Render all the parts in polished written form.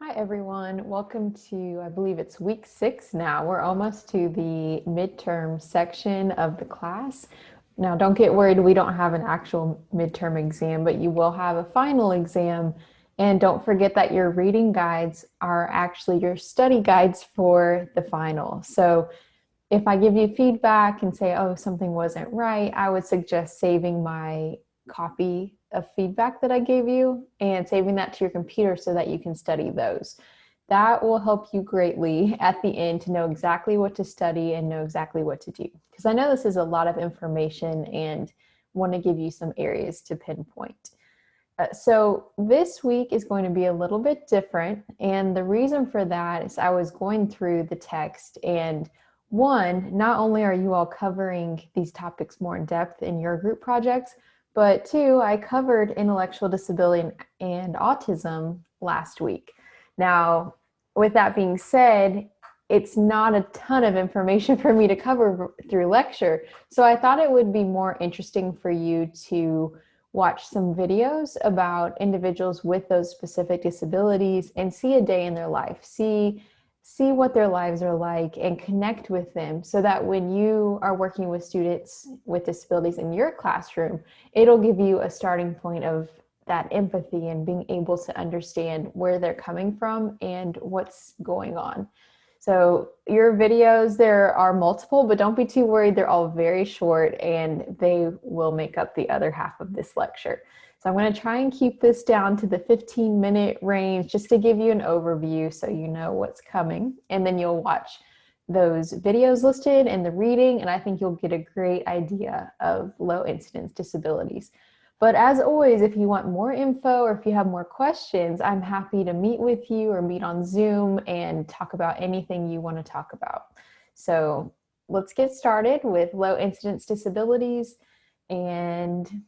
Hi everyone, welcome to, I believe it's week 6 now. We're almost to the midterm section of the class. Now don't get worried, we don't have an actual midterm exam, but you will have a final exam. And don't forget that your reading guides are actually your study guides for the final. So if I give you feedback and say, oh, something wasn't right, I would suggest saving my copy of feedback that I gave you and saving that to your computer so that you can study those. That will help you greatly at the end to know exactly what to study and know exactly what to do. Because I know this is a lot of information and want to give you some areas to pinpoint. So this week is going to be a little bit different. And the reason for that is I was going through the text, and one, not only are you all covering these topics more in depth in your group projects, but two, I covered intellectual disability and autism last week. Now, with that being said, it's not a ton of information for me to cover through lecture. So I thought it would be more interesting for you to watch some videos about individuals with those specific disabilities and see a day in their life, see what their lives are like and connect with them so that when you are working with students with disabilities in your classroom, it'll give you a starting point of that empathy and being able to understand where they're coming from and what's going on. So your videos, there are multiple, but don't be too worried. They're all very short and they will make up the other half of this lecture. So I'm going to try and keep this down to the 15-minute range just to give you an overview so you know what's coming. And then you'll watch those videos listed and the reading, and I think you'll get a great idea of low incidence disabilities. But as always, if you want more info or if you have more questions, I'm happy to meet with you or meet on Zoom and talk about anything you want to talk about. So let's get started with low incidence disabilities. And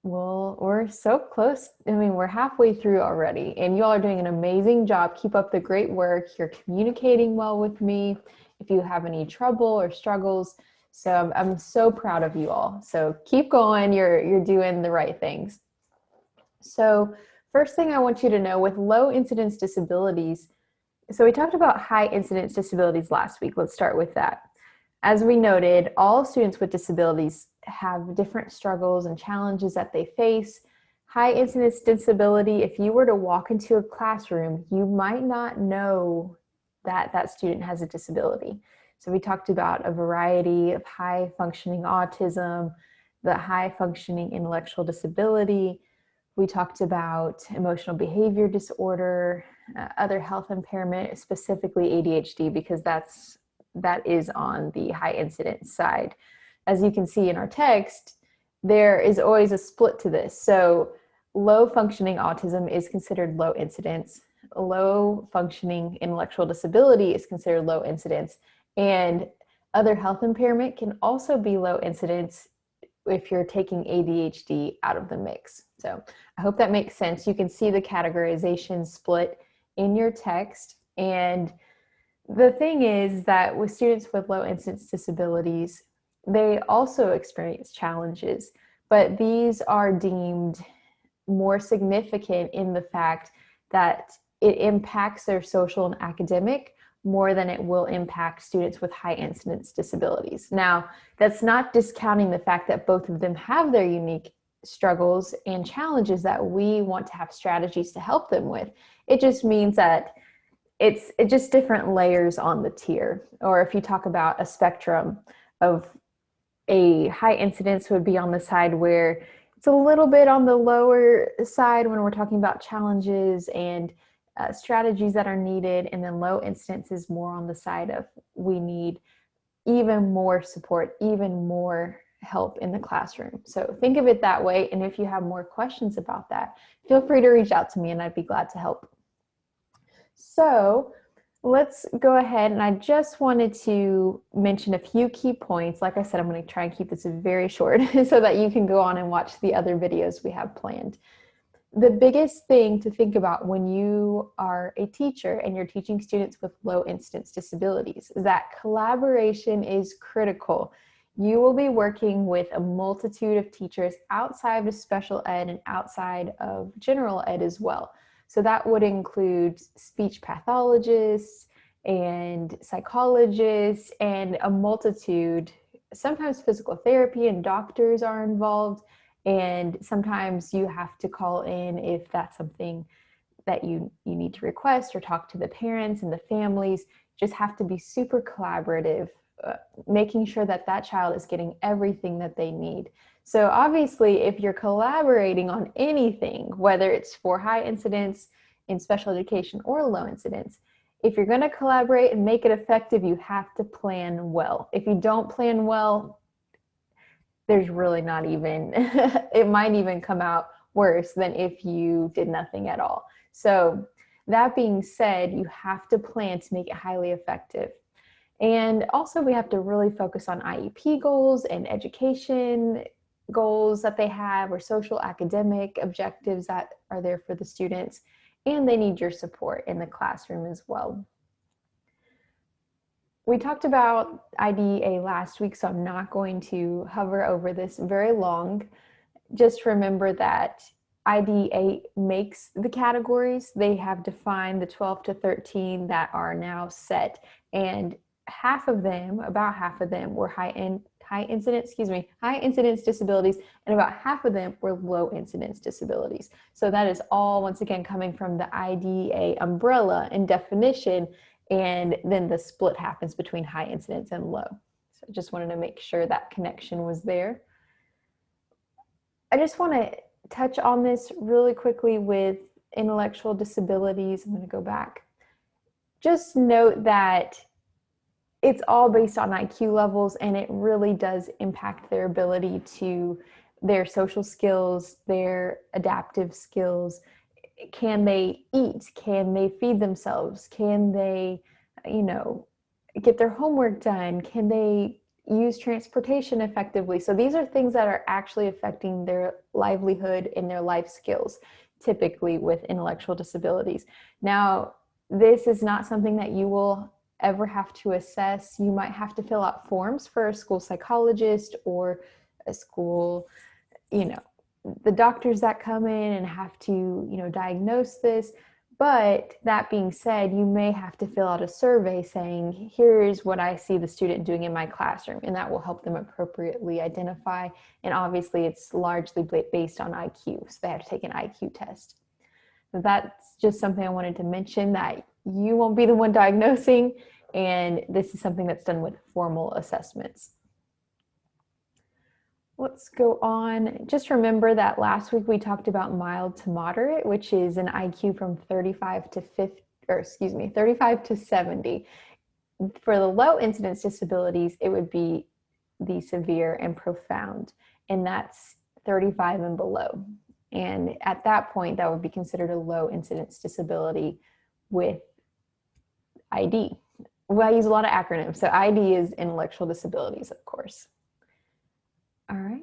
we're so close. I mean, we're halfway through already, and you all are doing an amazing job. Keep up the great work. You're communicating well with me. If you have any trouble or struggles, so I'm so proud of you all. So keep going. You're doing the right things. So first thing I want you to know with low incidence disabilities, so we talked about high incidence disabilities last week. Let's start with that. As we noted, all students with disabilities have different struggles and challenges that they face. High incidence disability, if you were to walk into a classroom, you might not know that that student has a disability. So we talked about a variety of high functioning autism, the high functioning intellectual disability. We talked about emotional behavior disorder, other health impairment, specifically ADHD, because that is on the high incidence side. As you can see in our text, there is always a split to this. So low functioning autism is considered low incidence. Low functioning intellectual disability is considered low incidence. And other health impairment can also be low incidence if you're taking ADHD out of the mix. So I hope that makes sense. You can see the categorization split in your text. And the thing is that with students with low incidence disabilities, they also experience challenges, but these are deemed more significant in the fact that it impacts their social and academic more than it will impact students with high incidence disabilities. Now, that's not discounting the fact that both of them have their unique struggles and challenges that we want to have strategies to help them with. It just means that it's just different layers on the tier. Or if you talk about a spectrum of a high incidence would be on the side where it's a little bit on the lower side when we're talking about challenges and strategies that are needed, and then low incidence is more on the side of we need even more support, even more help in the classroom. So think of it that way, and if you have more questions about that, feel free to reach out to me and I'd be glad to help. So let's go ahead, and I just wanted to mention a few key points. Like I said, I'm going to try and keep this very short so that you can go on and watch the other videos we have planned. The biggest thing to think about when you are a teacher and you're teaching students with low incidence disabilities is that collaboration is critical. You will be working with a multitude of teachers outside of special ed and outside of general ed as well. So that would include speech pathologists and psychologists and a multitude. Sometimes physical therapy and doctors are involved, and sometimes you have to call in if that's something that you need to request or talk to the parents and the families. Just have to be super collaborative, making sure that that child is getting everything that they need. So obviously, if you're collaborating on anything, whether it's for high incidence in special education or low incidence, if you're going to collaborate and make it effective, you have to plan well. If you don't plan well, there's really not even, it might even come out worse than if you did nothing at all. So that being said, you have to plan to make it highly effective. And also we have to really focus on IEP goals and education goals that they have, or social academic objectives that are there for the students. And they need your support in the classroom as well. We talked about IDEA last week, so I'm not going to hover over this very long. Just remember that IDEA makes the categories. They have defined the 12 to 13 that are now set, and half of them, about half of them, were high incidence disabilities, and about half of them were low incidence disabilities. So that is all, once again, coming from the IDEA umbrella and definition, and then the split happens between high incidence and low. So I just wanted to make sure that connection was there. I just want to touch on this really quickly with intellectual disabilities. I'm going to go back. Just note that it's all based on IQ levels, and it really does impact their ability to their social skills, their adaptive skills. Can they eat? Can they feed themselves? Can they, get their homework done? Can they use transportation effectively? So these are things that are actually affecting their livelihood and their life skills, typically with intellectual disabilities. Now, this is not something that you will ever have to assess. You might have to fill out forms for a school psychologist or a school, the doctors that come in and have to, diagnose this. But that being said, you may have to fill out a survey saying, here's what I see the student doing in my classroom, and that will help them appropriately identify. And obviously it's largely based on IQ, so they have to take an IQ test. So that's just something I wanted to mention, that you won't be the one diagnosing, and this is something that's done with formal assessments. Let's go on. Just remember that last week we talked about mild to moderate, which is an IQ from 35 to 70. For the low incidence disabilities, it would be the severe and profound, and that's 35 and below. And at that point, that would be considered a low incidence disability with ID. Well, I use a lot of acronyms. So ID is intellectual disabilities, of course. All right.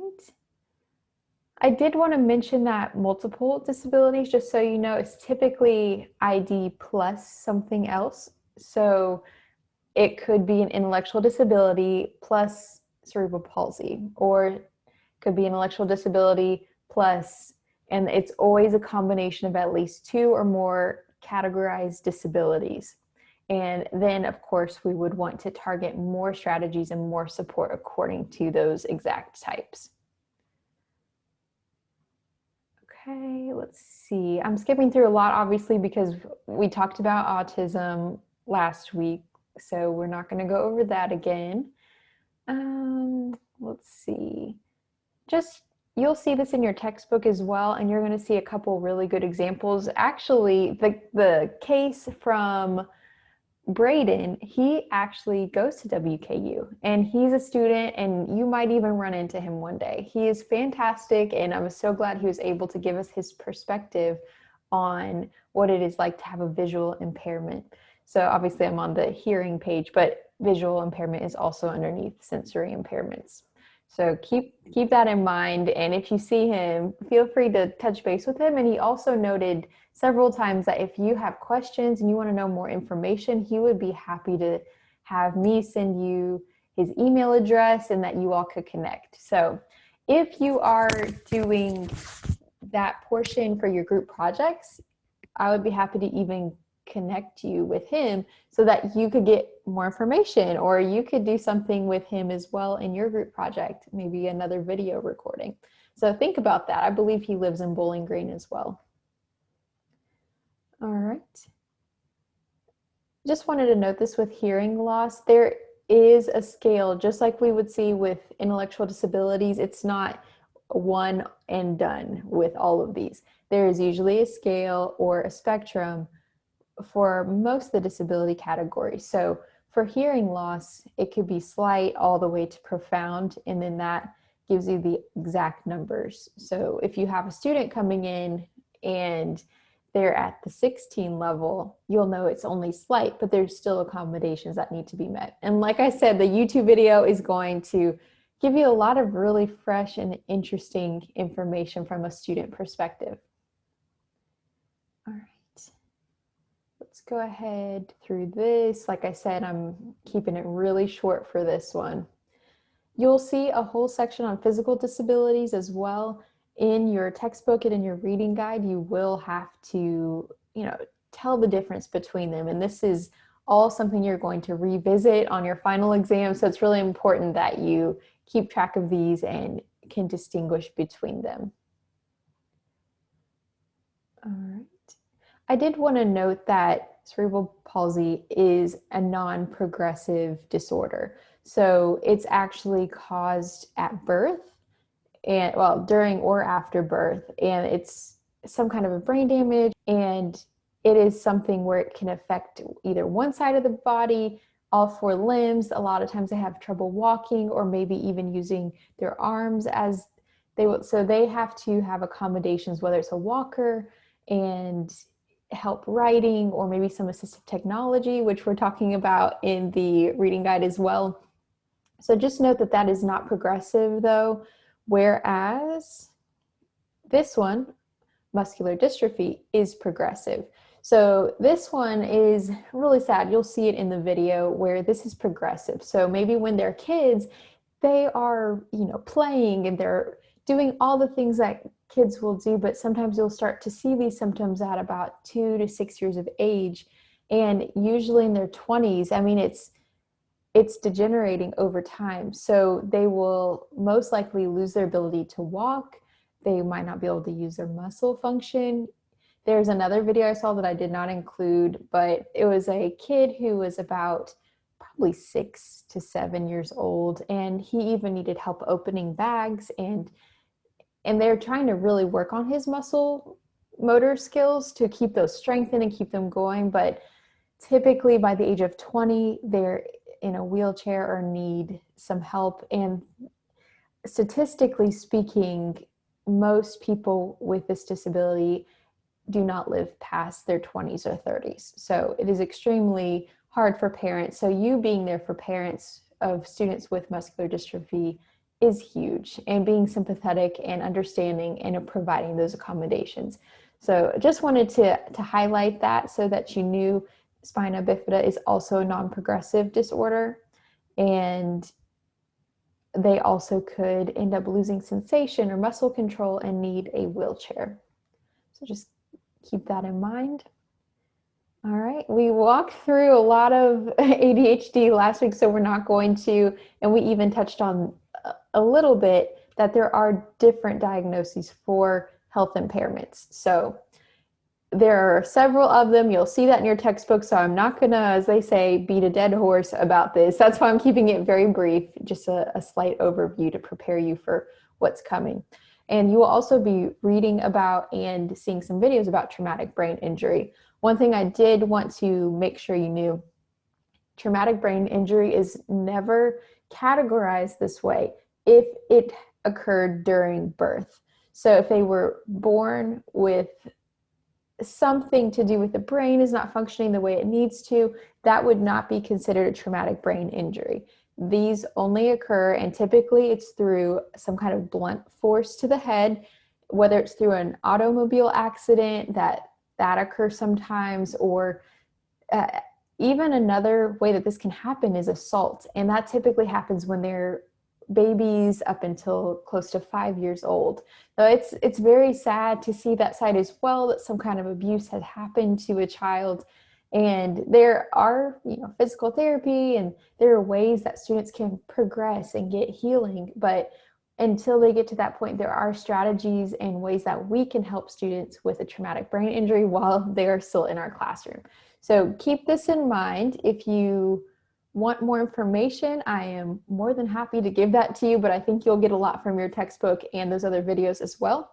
I did want to mention that multiple disabilities, just so you know, is typically ID plus something else. So it could be an intellectual disability plus cerebral palsy, or could be intellectual disability plus, and it's always a combination of at least two or more categorized disabilities. And then, of course, we would want to target more strategies and more support according to those exact types. Okay, let's see. I'm skipping through a lot, obviously, because we talked about autism last week, so we're not going to go over that again. Let's see. You'll see this in your textbook as well, and you're going to see a couple really good examples. Actually, the case from Braden, he actually goes to WKU, and he's a student, and you might even run into him one day. He is fantastic, and I was so glad he was able to give us his perspective on what it is like to have a visual impairment. So obviously I'm on the hearing page, but visual impairment is also underneath sensory impairments. So keep that in mind, and if you see him, feel free to touch base with him. And he also noted several times that if you have questions and you want to know more information, he would be happy to have me send you his email address and that you all could connect. So if you are doing that portion for your group projects, I would be happy to even connect you with him so that you could get more information, or you could do something with him as well in your group project, maybe another video recording. So think about that. I believe he lives in Bowling Green as well. All right. Just wanted to note this with hearing loss. There is a scale, just like we would see with intellectual disabilities. It's not one and done with all of these. There is usually a scale or a spectrum for most of the disability categories. So for hearing loss, it could be slight all the way to profound, and then that gives you the exact numbers. So if you have a student coming in and they're at the 16 level, you'll know it's only slight, but there's still accommodations that need to be met. And like I said, the YouTube video is going to give you a lot of really fresh and interesting information from a student perspective. All right. Let's go ahead through this. Like I said, I'm keeping it really short for this one. You'll see a whole section on physical disabilities as well. In your textbook and in your reading guide, you will have to, tell the difference between them. And this is all something you're going to revisit on your final exam. So it's really important that you keep track of these and can distinguish between them. All right. I did want to note that cerebral palsy is a non-progressive disorder. So it's actually caused at birth, and well, during or after birth, and it's some kind of a brain damage, and it is something where it can affect either one side of the body, all four limbs. A lot of times they have trouble walking or maybe even using their arms as they will. So they have to have accommodations, whether it's a walker and help writing, or maybe some assistive technology, which we're talking about in the reading guide as well. So just note that that is not progressive though, whereas this one, muscular dystrophy, is progressive. So this one is really sad. You'll see it in the video where this is progressive. So maybe when they're kids, they are, playing and they're doing all the things that kids will do, but sometimes you'll start to see these symptoms at about 2 to 6 years of age. And usually in their 20s, I mean, it's degenerating over time. So they will most likely lose their ability to walk. They might not be able to use their muscle function. There's another video I saw that I did not include, but it was a kid who was about probably 6 to 7 years old, and he even needed help opening bags, and they're trying to really work on his muscle motor skills to keep those strengthened and keep them going. But typically by the age of 20, they're in a wheelchair or need some help. And statistically speaking, most people with this disability do not live past their 20s or 30s. So it is extremely hard for parents. So you being there for parents of students with muscular dystrophy is huge, and being sympathetic and understanding and providing those accommodations. So just wanted to highlight that so that you knew spina bifida is also a non-progressive disorder, and they also could end up losing sensation or muscle control and need a wheelchair. So just keep that in mind. All right, we walked through a lot of ADHD last week, so we're not going to, and we even touched on a little bit that there are different diagnoses for health impairments. So there are several of them. You'll see that in your textbook. So I'm not gonna, as they say, beat a dead horse about this. That's why I'm keeping it very brief, just a slight overview to prepare you for what's coming. And you will also be reading about and seeing some videos about traumatic brain injury. One thing I did want to make sure you knew, traumatic brain injury is never categorized this way if it occurred during birth. So if they were born with something to do with the brain is not functioning the way it needs to, that would not be considered a traumatic brain injury. These only occur, and typically it's through some kind of blunt force to the head, whether it's through an automobile accident that occurs sometimes, or even another way that this can happen is assault. And that typically happens when they're babies up until close to 5 years old. So it's very sad to see that side as well, that some kind of abuse had happened to a child. And there are, physical therapy, and there are ways that students can progress and get healing. But until they get to that point, there are strategies and ways that we can help students with a traumatic brain injury while they are still in our classroom. So keep this in mind. If you want more information, I am more than happy to give that to you, but I think you'll get a lot from your textbook and those other videos as well.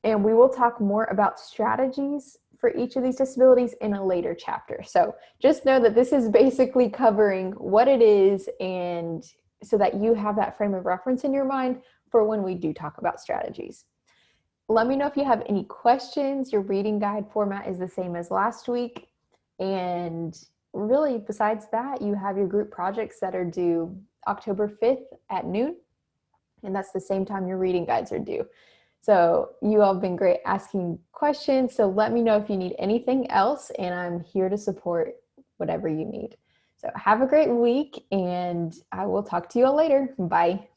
And we will talk more about strategies for each of these disabilities in a later chapter. So just know that this is basically covering what it is, and so that you have that frame of reference in your mind for when we do talk about strategies. Let me know if you have any questions. Your reading guide format is the same as last week. And really, besides that, you have your group projects that are due October 5th at noon. And that's the same time your reading guides are due. So you all have been great asking questions. So let me know if you need anything else, and I'm here to support whatever you need. So have a great week, and I will talk to you all later. Bye.